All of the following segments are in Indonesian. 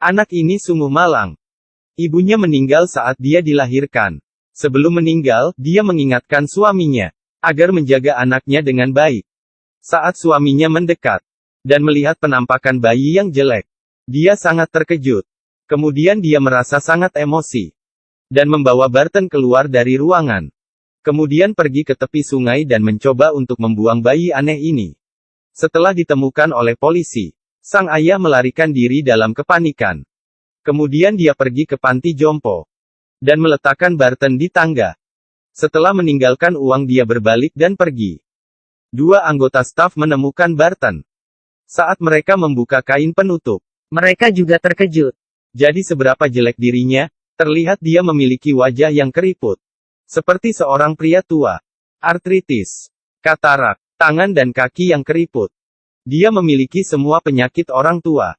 Anak ini sungguh malang. Ibunya meninggal saat dia dilahirkan. Sebelum meninggal, dia mengingatkan suaminya agar menjaga anaknya dengan baik. Saat suaminya mendekat dan melihat penampakan bayi yang jelek, dia sangat terkejut. Kemudian dia merasa sangat emosi dan membawa Barton keluar dari ruangan. Kemudian pergi ke tepi sungai dan mencoba untuk membuang bayi aneh ini. Setelah ditemukan oleh polisi, sang ayah melarikan diri dalam kepanikan. Kemudian dia pergi ke panti jompo dan meletakkan Barton di tangga. Setelah meninggalkan uang, dia berbalik dan pergi. Dua anggota staf menemukan Barton. Saat mereka membuka kain penutup, mereka juga terkejut. Jadi seberapa jelek dirinya, terlihat dia memiliki wajah yang keriput. Seperti seorang pria tua. Artritis, katarak, tangan dan kaki yang keriput. Dia memiliki semua penyakit orang tua.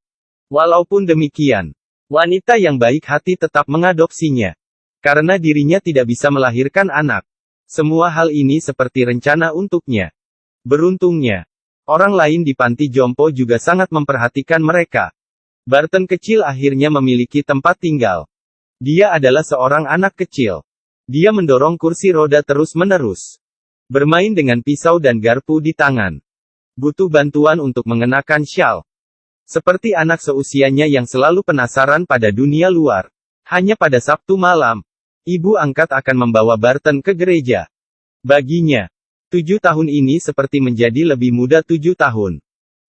Walaupun demikian, wanita yang baik hati tetap mengadopsinya. Karena dirinya tidak bisa melahirkan anak. Semua hal ini seperti rencana untuknya. Beruntungnya, orang lain di panti jompo juga sangat memperhatikan mereka. Barton kecil akhirnya memiliki tempat tinggal. Dia adalah seorang anak kecil. Dia mendorong kursi roda terus-menerus. Bermain dengan pisau dan garpu di tangan. Butuh bantuan untuk mengenakan syal. Seperti anak seusianya yang selalu penasaran pada dunia luar. Hanya pada Sabtu malam, ibu angkat akan membawa Barton ke gereja. Baginya, 7 tahun ini seperti menjadi lebih muda 7 tahun.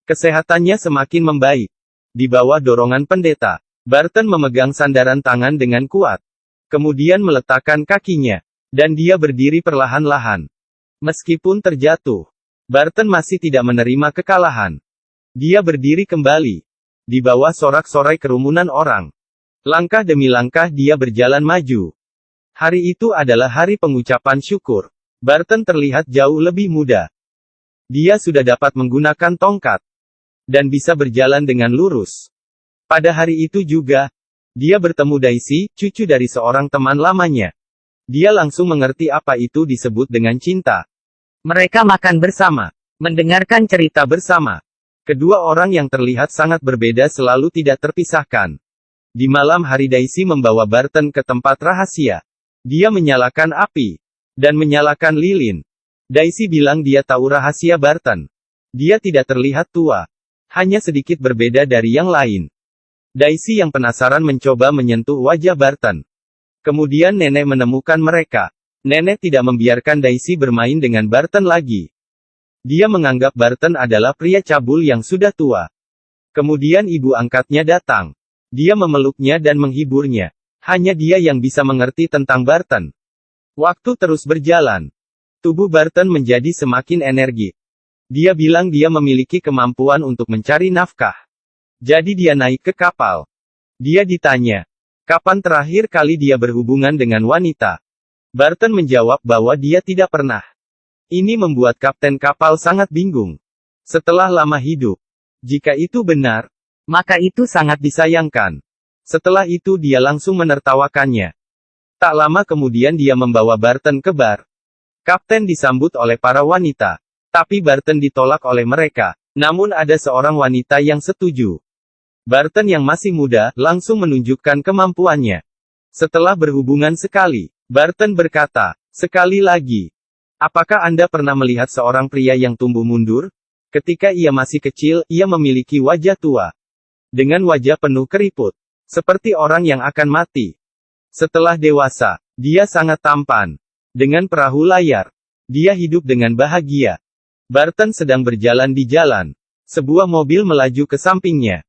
Kesehatannya semakin membaik. Di bawah dorongan pendeta, Barton memegang sandaran tangan dengan kuat. Kemudian meletakkan kakinya. Dan dia berdiri perlahan-lahan. Meskipun terjatuh, Barton masih tidak menerima kekalahan. Dia berdiri kembali. Di bawah sorak-sorai kerumunan orang. Langkah demi langkah dia berjalan maju. Hari itu adalah hari pengucapan syukur. Barton terlihat jauh lebih muda. Dia sudah dapat menggunakan tongkat. Dan bisa berjalan dengan lurus. Pada hari itu juga, dia bertemu Daisy, cucu dari seorang teman lamanya. Dia langsung mengerti apa itu disebut dengan cinta. Mereka makan bersama, mendengarkan cerita bersama. Kedua orang yang terlihat sangat berbeda selalu tidak terpisahkan. Di malam hari Daisy membawa Barton ke tempat rahasia. Dia menyalakan api. Dan menyalakan lilin. Daisy bilang dia tahu rahasia Barton. Dia tidak terlihat tua. Hanya sedikit berbeda dari yang lain. Daisy yang penasaran mencoba menyentuh wajah Barton. Kemudian nenek menemukan mereka. Nenek tidak membiarkan Daisy bermain dengan Barton lagi. Dia menganggap Barton adalah pria cabul yang sudah tua. Kemudian ibu angkatnya datang. Dia memeluknya dan menghiburnya. Hanya dia yang bisa mengerti tentang Barton. Waktu terus berjalan. Tubuh Barton menjadi semakin energi. Dia bilang dia memiliki kemampuan untuk mencari nafkah. Jadi dia naik ke kapal. Dia ditanya, kapan terakhir kali dia berhubungan dengan wanita? Barton menjawab bahwa dia tidak pernah. Ini membuat kapten kapal sangat bingung. Setelah lama hidup. Jika itu benar, maka itu sangat disayangkan. Setelah itu dia langsung menertawakannya. Tak lama kemudian dia membawa Barton ke bar. Kapten disambut oleh para wanita. Tapi Barton ditolak oleh mereka. Namun ada seorang wanita yang setuju. Barton yang masih muda, langsung menunjukkan kemampuannya. Setelah berhubungan sekali, Barton berkata, sekali lagi. Apakah Anda pernah melihat seorang pria yang tumbuh mundur? Ketika ia masih kecil, ia memiliki wajah tua. Dengan wajah penuh keriput. Seperti orang yang akan mati. Setelah dewasa, dia sangat tampan. Dengan perahu layar, dia hidup dengan bahagia. Barton sedang berjalan di jalan. Sebuah mobil melaju ke sampingnya.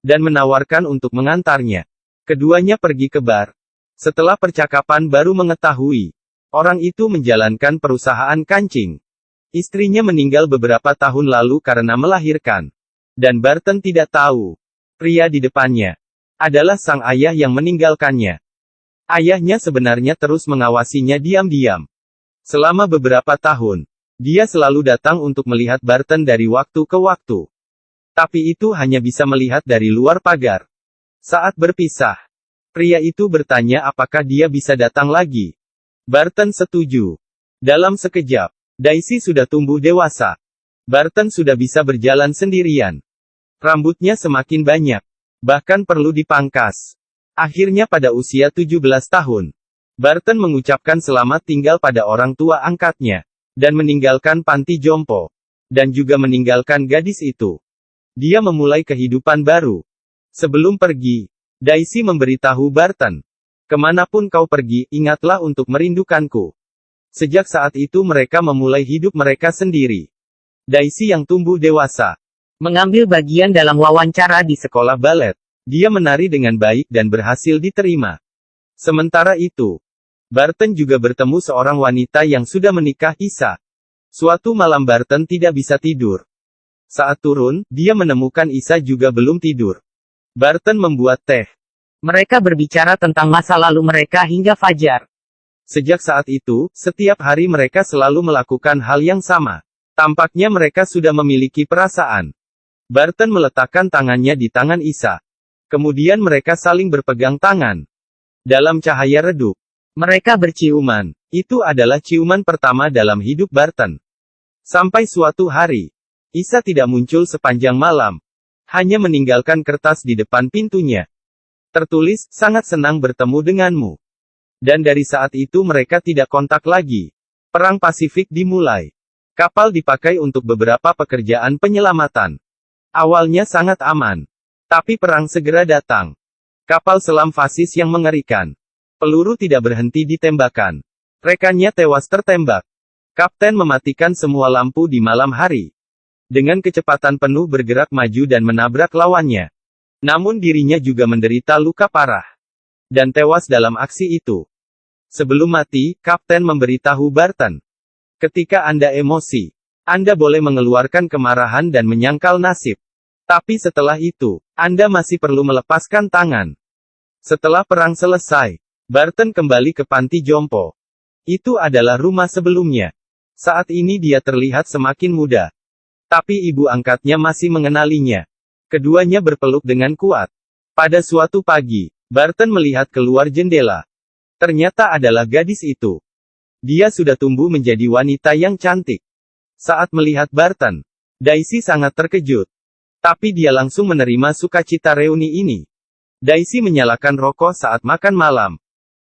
Dan menawarkan untuk mengantarnya. Keduanya pergi ke bar. Setelah percakapan baru mengetahui. Orang itu menjalankan perusahaan kancing. Istrinya meninggal beberapa tahun lalu karena melahirkan. Dan Barton tidak tahu. Pria di depannya adalah sang ayah yang meninggalkannya. Ayahnya sebenarnya terus mengawasinya diam-diam. Selama beberapa tahun, dia selalu datang untuk melihat Barton dari waktu ke waktu. Tapi itu hanya bisa melihat dari luar pagar. Saat berpisah, pria itu bertanya apakah dia bisa datang lagi. Barton setuju. Dalam sekejap, Daisy sudah tumbuh dewasa. Barton sudah bisa berjalan sendirian. Rambutnya semakin banyak. Bahkan perlu dipangkas. Akhirnya pada usia 17 tahun, Barton mengucapkan selamat tinggal pada orang tua angkatnya, dan meninggalkan panti jompo, dan juga meninggalkan gadis itu. Dia memulai kehidupan baru. Sebelum pergi, Daisy memberitahu Barton, "Kemanapun kau pergi, ingatlah untuk merindukanku." Sejak saat itu mereka memulai hidup mereka sendiri. Daisy yang tumbuh dewasa, mengambil bagian dalam wawancara di sekolah balet. Dia menari dengan baik dan berhasil diterima. Sementara itu, Barton juga bertemu seorang wanita yang sudah menikah, Isa. Suatu malam Barton tidak bisa tidur. Saat turun, dia menemukan Isa juga belum tidur. Barton membuat teh. Mereka berbicara tentang masa lalu mereka hingga fajar. Sejak saat itu, setiap hari mereka selalu melakukan hal yang sama. Tampaknya mereka sudah memiliki perasaan. Barton meletakkan tangannya di tangan Isa. Kemudian mereka saling berpegang tangan. Dalam cahaya redup, mereka berciuman. Itu adalah ciuman pertama dalam hidup Barton. Sampai suatu hari, Isa tidak muncul sepanjang malam. Hanya meninggalkan kertas di depan pintunya. Tertulis, "Sangat senang bertemu denganmu." Dan dari saat itu mereka tidak kontak lagi. Perang Pasifik dimulai. Kapal dipakai untuk beberapa pekerjaan penyelamatan. Awalnya sangat aman. Tapi perang segera datang. Kapal selam fasis yang mengerikan. Peluru tidak berhenti ditembakkan. Rekannya tewas tertembak. Kapten mematikan semua lampu di malam hari. Dengan kecepatan penuh bergerak maju dan menabrak lawannya. Namun dirinya juga menderita luka parah. Dan tewas dalam aksi itu. Sebelum mati, Kapten memberitahu Barton. "Ketika Anda emosi, Anda boleh mengeluarkan kemarahan dan menyangkal nasib. Tapi setelah itu, Anda masih perlu melepaskan tangan." Setelah perang selesai, Barton kembali ke panti jompo. Itu adalah rumah sebelumnya. Saat ini dia terlihat semakin muda. Tapi ibu angkatnya masih mengenalinya. Keduanya berpeluk dengan kuat. Pada suatu pagi, Barton melihat keluar jendela. Ternyata adalah gadis itu. Dia sudah tumbuh menjadi wanita yang cantik. Saat melihat Barton, Daisy sangat terkejut. Tapi dia langsung menerima sukacita reuni ini. Daisy menyalakan rokok saat makan malam.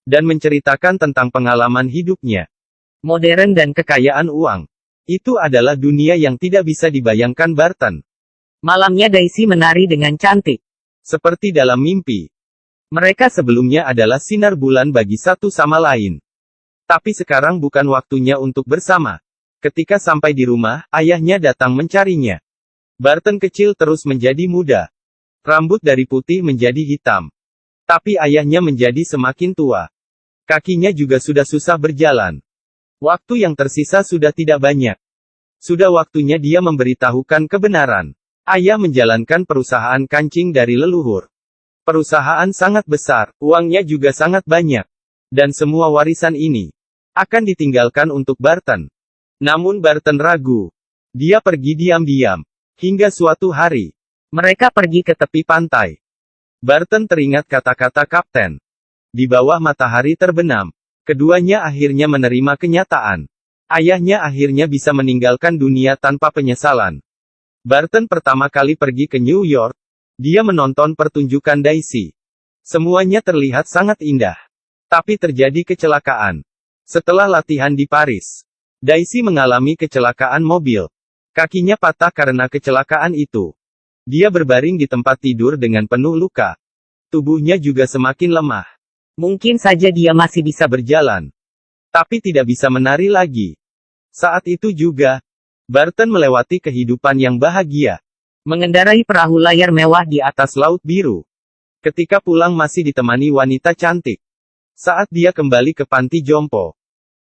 Dan menceritakan tentang pengalaman hidupnya. Modern dan kekayaan uang. Itu adalah dunia yang tidak bisa dibayangkan Barton. Malamnya Daisy menari dengan cantik. Seperti dalam mimpi. Mereka sebelumnya adalah sinar bulan bagi satu sama lain. Tapi sekarang bukan waktunya untuk bersama. Ketika sampai di rumah, ayahnya datang mencarinya. Barton kecil terus menjadi muda. Rambut dari putih menjadi hitam. Tapi ayahnya menjadi semakin tua. Kakinya juga sudah susah berjalan. Waktu yang tersisa sudah tidak banyak. Sudah waktunya dia memberitahukan kebenaran. Ayah menjalankan perusahaan kancing dari leluhur. Perusahaan sangat besar, uangnya juga sangat banyak. Dan semua warisan ini akan ditinggalkan untuk Barton. Namun Barton ragu. Dia pergi diam-diam. Hingga suatu hari, mereka pergi ke tepi pantai. Barton teringat kata-kata Kapten. Di bawah matahari terbenam, keduanya akhirnya menerima kenyataan. Ayahnya akhirnya bisa meninggalkan dunia tanpa penyesalan. Barton pertama kali pergi ke New York. Dia menonton pertunjukan Daisy. Semuanya terlihat sangat indah. Tapi terjadi kecelakaan. Setelah latihan di Paris, Daisy mengalami kecelakaan mobil. Kakinya patah karena kecelakaan itu. Dia berbaring di tempat tidur dengan penuh luka. Tubuhnya juga semakin lemah. Mungkin saja dia masih bisa berjalan. Tapi tidak bisa menari lagi. Saat itu juga, Barton melewati kehidupan yang bahagia. Mengendarai perahu layar mewah di atas laut biru. Ketika pulang masih ditemani wanita cantik. Saat dia kembali ke panti jompo,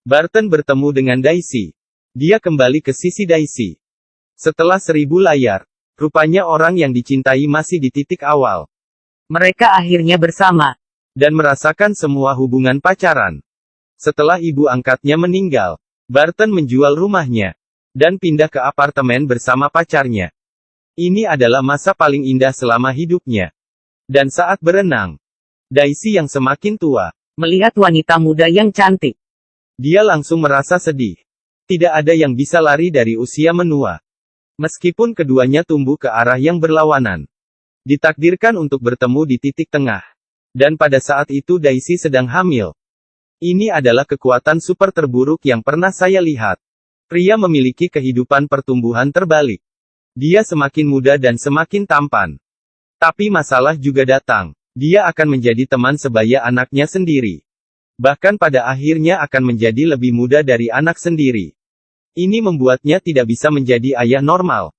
Barton bertemu dengan Daisy. Dia kembali ke sisi Daisy. Setelah 1000 layar, rupanya orang yang dicintai masih di titik awal. Mereka akhirnya bersama. Dan merasakan semua hubungan pacaran. Setelah ibu angkatnya meninggal, Barton menjual rumahnya. Dan pindah ke apartemen bersama pacarnya. Ini adalah masa paling indah selama hidupnya. Dan saat berenang, Daisy yang semakin tua, melihat wanita muda yang cantik. Dia langsung merasa sedih. Tidak ada yang bisa lari dari usia menua. Meskipun keduanya tumbuh ke arah yang berlawanan. Ditakdirkan untuk bertemu di titik tengah. Dan pada saat itu Daisy sedang hamil. Ini adalah kekuatan super terburuk yang pernah saya lihat. Pria memiliki kehidupan pertumbuhan terbalik. Dia semakin muda dan semakin tampan. Tapi masalah juga datang. Dia akan menjadi teman sebaya anaknya sendiri. Bahkan pada akhirnya akan menjadi lebih muda dari anak sendiri. Ini membuatnya tidak bisa menjadi ayah normal.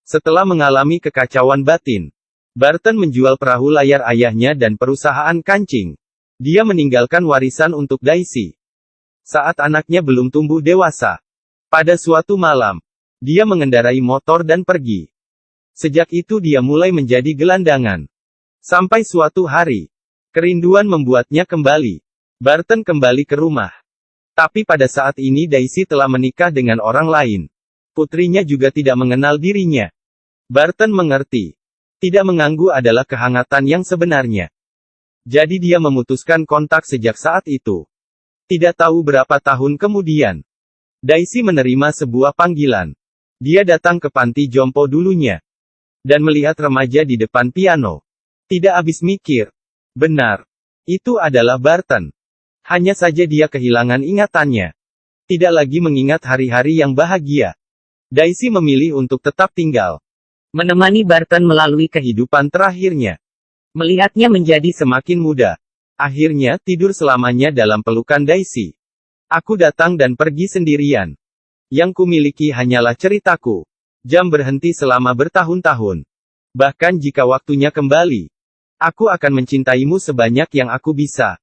Setelah mengalami kekacauan batin, Barton menjual perahu layar ayahnya dan perusahaan kancing. Dia meninggalkan warisan untuk Daisy. Saat anaknya belum tumbuh dewasa. Pada suatu malam, dia mengendarai motor dan pergi. Sejak itu dia mulai menjadi gelandangan. Sampai suatu hari, kerinduan membuatnya kembali. Barton kembali ke rumah. Tapi pada saat ini Daisy telah menikah dengan orang lain. Putrinya juga tidak mengenal dirinya. Barton mengerti. Tidak mengganggu adalah kehangatan yang sebenarnya. Jadi dia memutuskan kontak sejak saat itu. Tidak tahu berapa tahun kemudian, Daisy menerima sebuah panggilan. Dia datang ke panti jompo dulunya. Dan melihat remaja di depan piano. Tidak habis mikir. Benar. Itu adalah Barton. Hanya saja dia kehilangan ingatannya. Tidak lagi mengingat hari-hari yang bahagia. Daisy memilih untuk tetap tinggal. Menemani Barton melalui kehidupan terakhirnya. Melihatnya menjadi semakin muda. Akhirnya, tidur selamanya dalam pelukan Daisy. Aku datang dan pergi sendirian. Yang kumiliki hanyalah ceritaku. Jam berhenti selama bertahun-tahun. Bahkan jika waktunya kembali, aku akan mencintaimu sebanyak yang aku bisa.